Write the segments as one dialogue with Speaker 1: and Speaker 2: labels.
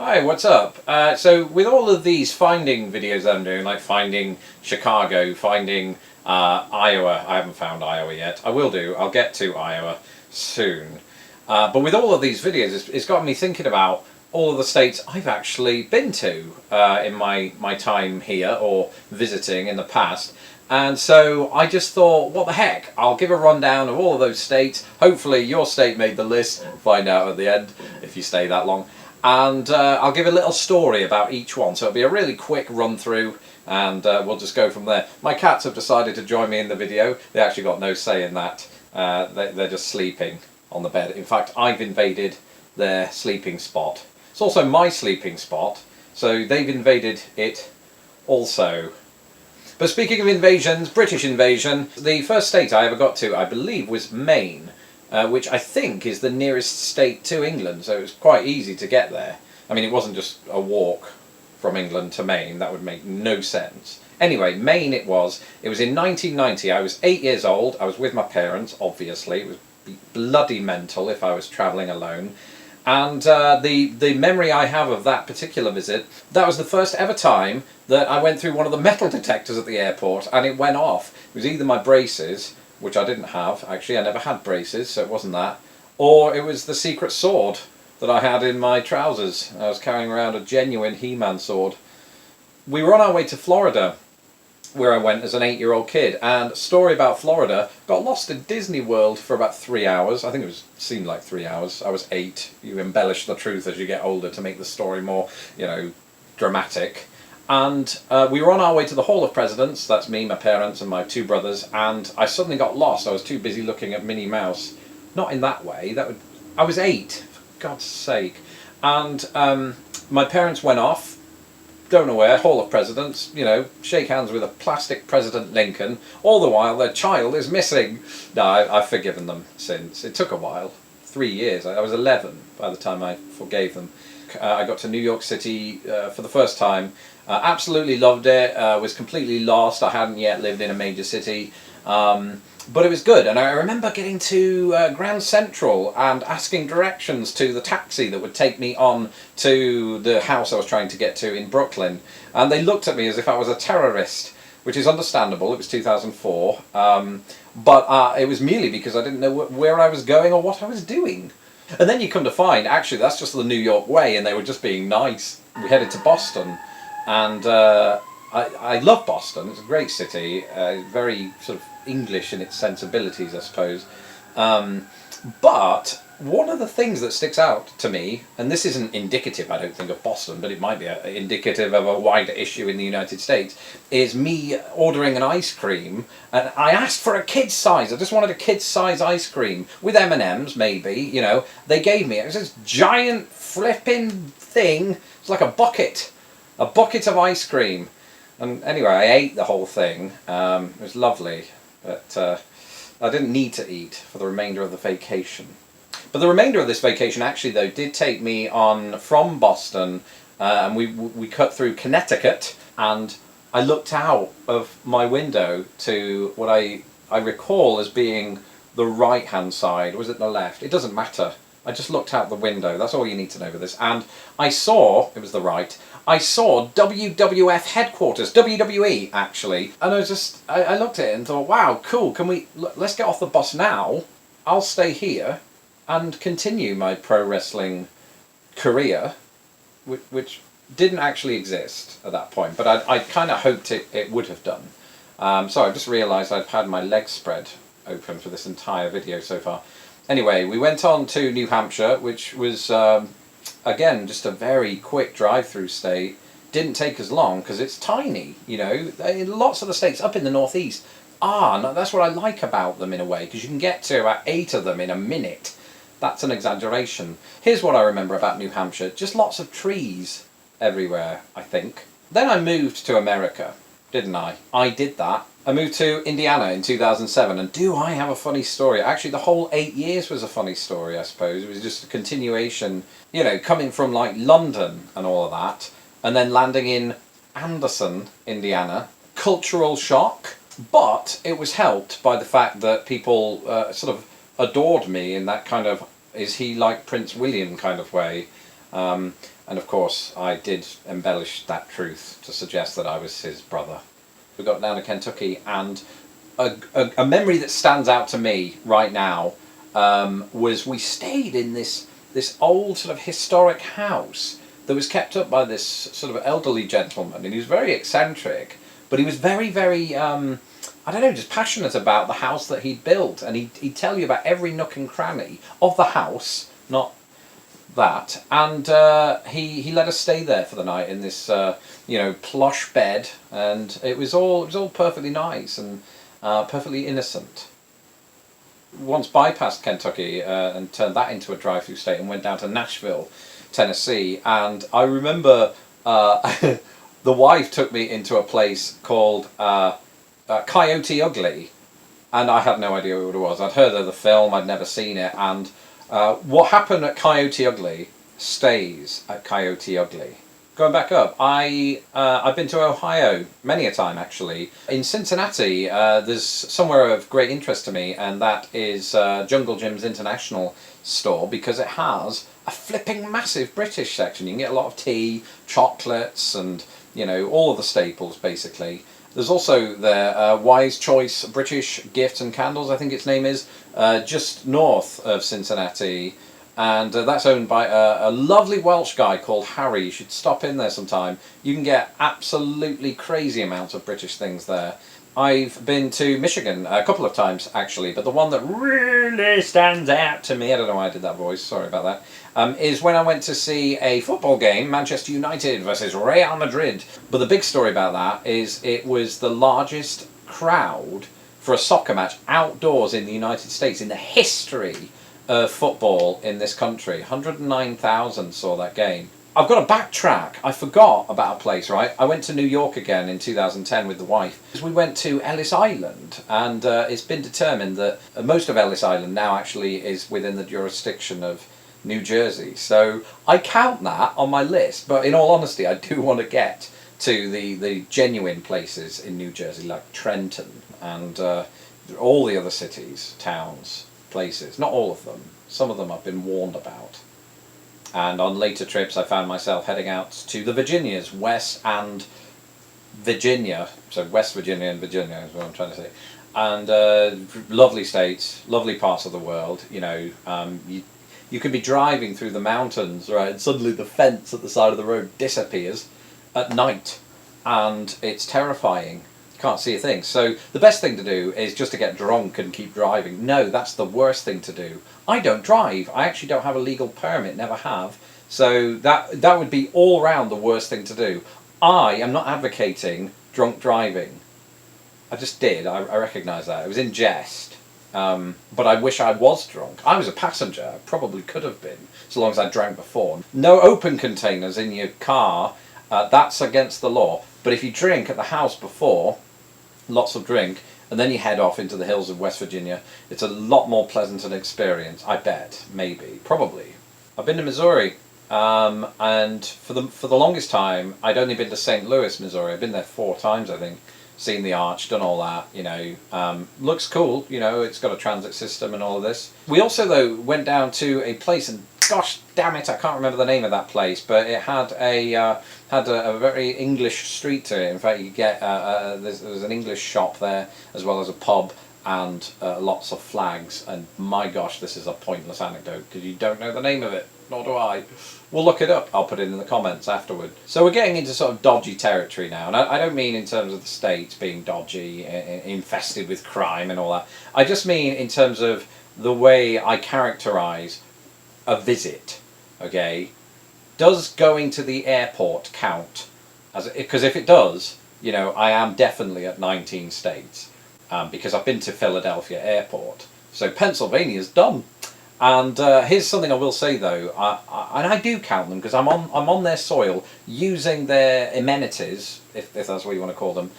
Speaker 1: Hi, what's up? So with all of these finding videos I'm doing, like finding Chicago, finding Iowa, I haven't found Iowa yet. I will do, I'll get to Iowa soon. But with all of these videos, it's got me thinking about all of the states I've actually been to in my time here or visiting in the past. And so I just thought, what the heck, I'll give a rundown of all of those states. Hopefully your state made the list, find out at the end if you stay that long. And I'll give a little story about each one, so it'll be a really quick run through and we'll just go from there. My cats have decided to join me in the video. They actually got no say in that. They're just sleeping on the bed. In fact, I've invaded their sleeping spot. It's also my sleeping spot, so they've invaded it also. But speaking of invasions, British invasion, the first state I ever got to, I believe, was Maine. Which I think is the nearest state to England, so it was quite easy to get there. I mean, it wasn't just a walk from England to Maine, that would make no sense. Anyway, Maine it was. It was in 1990, I was 8 years old, I was with my parents, obviously. It would be bloody mental if I was travelling alone. And the memory I have of that particular visit, that was the first ever time that I went through one of the metal detectors at the airport and it went off. It was either my braces, which I didn't have, actually I never had braces, so it wasn't that, or it was the secret sword that I had in my trousers. I was carrying around a genuine He-Man sword. We were on our way to Florida, where I went as an 8-year-old kid, and a story about Florida, got lost in Disney World for about 3 hours. I think seemed like 3 hours. I was 8. You embellish the truth as you get older to make the story more, dramatic. And we were on our way to the Hall of Presidents, that's me, my parents and my 2 brothers, and I suddenly got lost. I was too busy looking at Minnie Mouse. Not in that way, I was 8, for God's sake. And my parents went off, don't know where, Hall of Presidents, shake hands with a plastic President Lincoln, all the while their child is missing. No, I've forgiven them since. It took a while, 3 years. I was 11 by the time I forgave them. I got to New York City for the first time. Absolutely loved it, was completely lost. I hadn't yet lived in a major city, but it was good. And I remember getting to Grand Central and asking directions to the taxi that would take me on to the house I was trying to get to in Brooklyn. And they looked at me as if I was a terrorist, which is understandable. It was 2004, but it was merely because I didn't know where I was going or what I was doing. And then you come to find, actually, that's just the New York way, and they were just being nice. We headed to Boston, and I love Boston. It's a great city, very sort of English in its sensibilities, I suppose. But one of the things that sticks out to me, and this isn't indicative, I don't think, of Boston, but it might be indicative of a wider issue in the United States, is me ordering an ice cream, and I asked for a kid's size. I just wanted a kid's size ice cream, with M&Ms maybe, They gave me, it was this giant flipping thing, it's like a bucket of ice cream. And anyway, I ate the whole thing. It was lovely, but I didn't need to eat for the remainder of the vacation. But the remainder of this vacation actually, though, did take me on from Boston, and we cut through Connecticut, and I looked out of my window to what I recall as being the right-hand side. Was it the left? It doesn't matter. I just looked out the window. That's all you need to know for this. And I saw, it was the right, I saw WWF headquarters, WWE actually. And I looked at it and thought, wow, cool, let's get off the bus now. I'll stay here and continue my pro wrestling career, which didn't actually exist at that point, but I kind of hoped it would have done. So I just realised I'd had my legs spread open for this entire video so far. Anyway, we went on to New Hampshire, which was, again, just a very quick drive-through state. Didn't take as long, because it's tiny, Lots of the states up in the northeast that's what I like about them in a way, because you can get to about 8 of them in a minute. That's an exaggeration. Here's what I remember about New Hampshire. Just lots of trees everywhere, I think. Then I moved to America, didn't I? I did that. I moved to Indiana in 2007, and do I have a funny story? Actually, the whole 8 years was a funny story, I suppose. It was just a continuation, coming from like London and all of that, and then landing in Anderson, Indiana. Cultural shock, but it was helped by the fact that people sort of adored me in that kind of, is he like Prince William kind of way. And of course, I did embellish that truth to suggest that I was his brother. We got down to Kentucky, and a memory that stands out to me right now was we stayed in this old sort of historic house that was kept up by this sort of elderly gentleman, and he was very eccentric, but he was very, very, I don't know, just passionate about the house that he'd built, and he'd tell you about every nook and cranny of the house, not that, and he let us stay there for the night in this plush bed, and it was all perfectly nice and perfectly innocent. Once bypassed Kentucky and turned that into a drive-through state and went down to Nashville, Tennessee, and I remember the wife took me into a place called Coyote Ugly, and I had no idea what it was. I'd heard of the film, I'd never seen it, and what happened at Coyote Ugly stays at Coyote Ugly. Going back up, I've been to Ohio many a time, actually. In Cincinnati, there's somewhere of great interest to me, and that is Jungle Jim's International store, because it has a flipping massive British section. You can get a lot of tea, chocolates, and all of the staples, basically. There's also the Wise Choice British Gifts and Candles, I think its name is, just north of Cincinnati. And that's owned by a lovely Welsh guy called Harry. You should stop in there sometime. You can get absolutely crazy amounts of British things there. I've been to Michigan a couple of times, actually, but the one that really stands out to me, I don't know why I did that voice, sorry about that, is when I went to see a football game, Manchester United versus Real Madrid. But the big story about that is it was the largest crowd for a soccer match outdoors in the United States in the history of football in this country. 109,000 saw that game. I've got to backtrack. I forgot about a place, right? I went to New York again in 2010 with the wife. We went to Ellis Island, and it's been determined that most of Ellis Island now actually is within the jurisdiction of New Jersey. So I count that on my list, but in all honesty, I do want to get to the genuine places in New Jersey, like Trenton and all the other cities, towns, places. Not all of them. Some of them I've been warned about. And on later trips I found myself heading out to the Virginias, West and Virginia. So West Virginia and Virginia is what I'm trying to say. And lovely states, lovely parts of the world. You can be driving through the mountains, right, and suddenly the fence at the side of the road disappears at night. And it's terrifying. Can't see a thing. So the best thing to do is just to get drunk and keep driving. No, that's the worst thing to do. I don't drive. I actually don't have a legal permit, never have. So that would be all round the worst thing to do. I am not advocating drunk driving. I just did. I recognise that. It was in jest. But I wish I was drunk. I was a passenger. I probably could have been, so long as I drank before. No open containers in your car. That's against the law. But if you drink at the house before, lots of drink, and then you head off into the hills of West Virginia, it's a lot more pleasant an experience, I bet, maybe, probably. I've been to Missouri, and for the longest time, I'd only been to St. Louis, Missouri. I've been there 4 times, I think, seen the arch, done all that, looks cool, it's got a transit system and all of this. We also, though, went down to a place, and gosh damn it, I can't remember the name of that place, but it had a very English street to it. In fact, you get there's an English shop there as well as a pub and lots of flags. And my gosh, this is a pointless anecdote because you don't know the name of it. Nor do I. We'll look it up. I'll put it in the comments afterward. So we're getting into sort of dodgy territory now, and I don't mean in terms of the state being dodgy, infested with crime and all that. I just mean in terms of the way I characterise a visit. Okay, does going to the airport count? Because if it does, I am definitely at 19 states, because I've been to Philadelphia Airport. So Pennsylvania's done. And here's something I will say though, and I do count them because I'm on their soil using their amenities, if that's what you want to call them.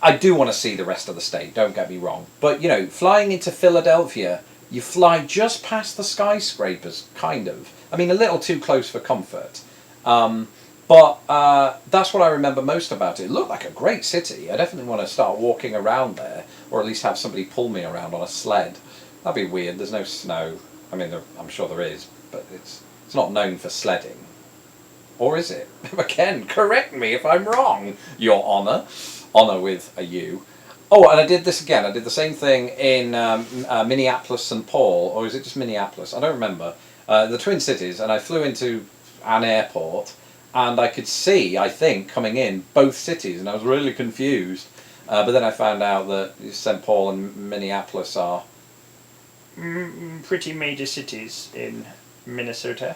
Speaker 1: I do want to see the rest of the state. Don't get me wrong, but flying into Philadelphia, you fly just past the skyscrapers, kind of. I mean, a little too close for comfort. But that's what I remember most about it. It looked like a great city. I definitely want to start walking around there, or at least have somebody pull me around on a sled. That'd be weird. There's no snow. I mean, I'm sure there is, but it's It's not known for sledding. Or is it? Again, correct me if I'm wrong, Your Honour. Honour with a U. Oh, and I did this again. I did the same thing in Minneapolis, St. Paul, or is it just Minneapolis? I don't remember. The Twin Cities, and I flew into an airport, and I could see, I think, coming in, both cities, and I was really confused. But then I found out that St. Paul and Minneapolis are
Speaker 2: pretty major cities in Minnesota.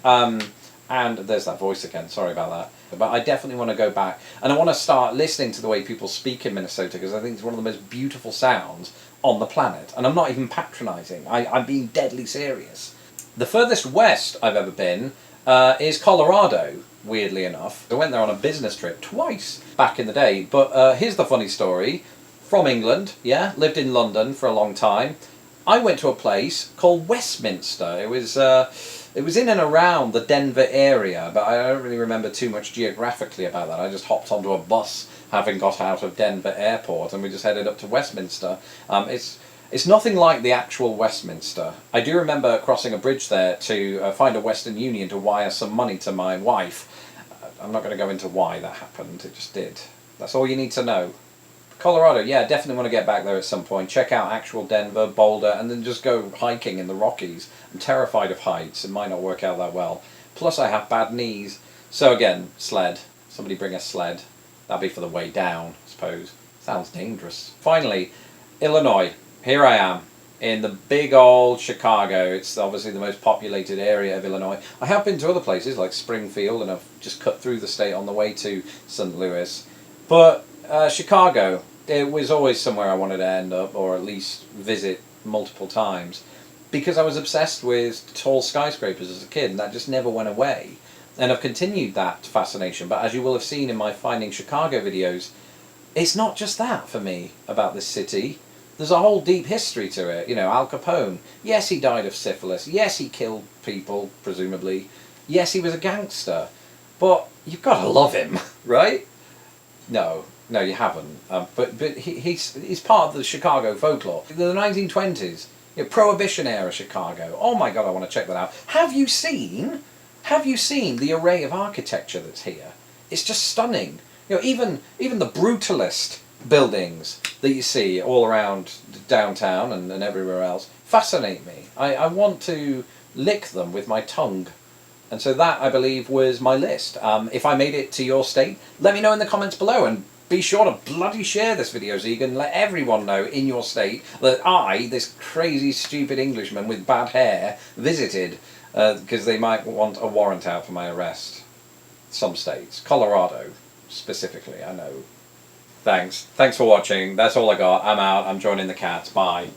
Speaker 1: And there's that voice again, sorry about that. But I definitely want to go back, and I want to start listening to the way people speak in Minnesota, because I think it's one of the most beautiful sounds on the planet. And I'm not even patronising, I'm being deadly serious. The furthest west I've ever been is Colorado, weirdly enough. I went there on a business trip twice back in the day, but here's the funny story. From England, yeah, lived in London for a long time. I went to a place called Westminster. It was in and around the Denver area, but I don't really remember too much geographically about that. I just hopped onto a bus having got out of Denver Airport, and we just headed up to Westminster. It's nothing like the actual Westminster. I do remember crossing a bridge there to find a Western Union to wire some money to my wife. I'm not going to go into why that happened, it just did. That's all you need to know. Colorado, yeah, definitely want to get back there at some point. Check out actual Denver, Boulder, and then just go hiking in the Rockies. I'm terrified of heights. It might not work out that well. Plus I have bad knees. So again, sled. Somebody bring a sled. That'd be for the way down, I suppose. Sounds dangerous. Finally, Illinois. Here I am in the big old Chicago. It's obviously the most populated area of Illinois. I have been to other places like Springfield, and I've just cut through the state on the way to St. Louis. But Chicago, it was always somewhere I wanted to end up, or at least visit multiple times, because I was obsessed with tall skyscrapers as a kid, and that just never went away. And I've continued that fascination, but as you will have seen in my Finding Chicago videos, it's not just that for me about this city. There's a whole deep history to it. You know, Al Capone, yes, he died of syphilis, yes, he killed people, presumably, yes, he was a gangster, but you've got to love him, right? No, you haven't. But he's part of the Chicago folklore. The 1920s, you know, Prohibition era Chicago. Oh my God, I want to check that out. Have you seen the array of architecture that's here? It's just stunning. You know, even the brutalist buildings that you see all around downtown and everywhere else fascinate me. I want to lick them with my tongue. And so that, I believe, was my list. If I made it to your state, let me know in the comments below, and be sure to bloody share this video so you can let everyone know in your state that I, this crazy stupid Englishman with bad hair, visited, because they might want a warrant out for my arrest. Some states. Colorado, specifically, I know. Thanks for watching. That's all I got. I'm out. I'm joining the cats. Bye.